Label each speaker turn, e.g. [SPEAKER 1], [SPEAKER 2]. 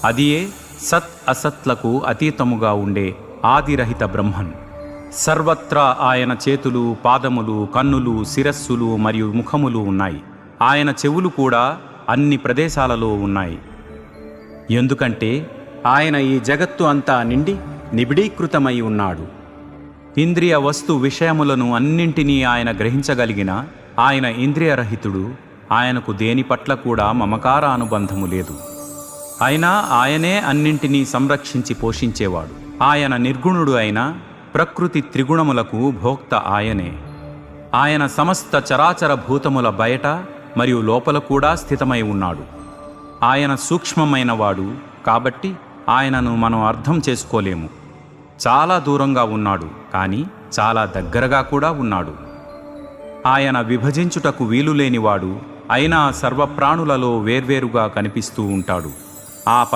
[SPEAKER 1] అదియే సత్ అసత్లకు అతీతముగా ఉండే ఆదిరహిత బ్రహ్మన్. సర్వత్రా ఆయన చేతులు, పాదములు, కన్నులు, శిరస్సులు మరియు ముఖములు ఉన్నాయి. ఆయన చెవులు కూడా అన్ని ప్రదేశాలలో ఉన్నాయి. ఎందుకంటే ఆయన ఈ జగత్తు అంతా నిండి నిబిడీకృతమై ఉన్నాడు. ఇంద్రియ వస్తు విషయములను అన్నింటినీ ఆయన గ్రహించగలిగిన ఆయన ఇంద్రియరహితుడు. ఆయనకు దేని పట్ల కూడా మమకార అనుబంధము లేదు. అయినా ఆయనే అన్నింటినీ సంరక్షించి పోషించేవాడు. ఆయన నిర్గుణుడు అయిన ప్రకృతి త్రిగుణములకు భోక్త ఆయనే. ఆయన సమస్త చరాచర భూతముల బయట మరియు లోపల కూడా స్థితమై ఉన్నాడు. ఆయన సూక్ష్మమైన వాడు కాబట్టి ఆయనను మనం అర్థం చేసుకోలేము. చాలా దూరంగా ఉన్నాడు, కానీ చాలా దగ్గరగా కూడా ఉన్నాడు. ఆయన విభజించుటకు వీలులేనివాడు, అయినా సర్వప్రాణులలో వేర్వేరుగా కనిపిస్తూ ఉంటాడు. ఆ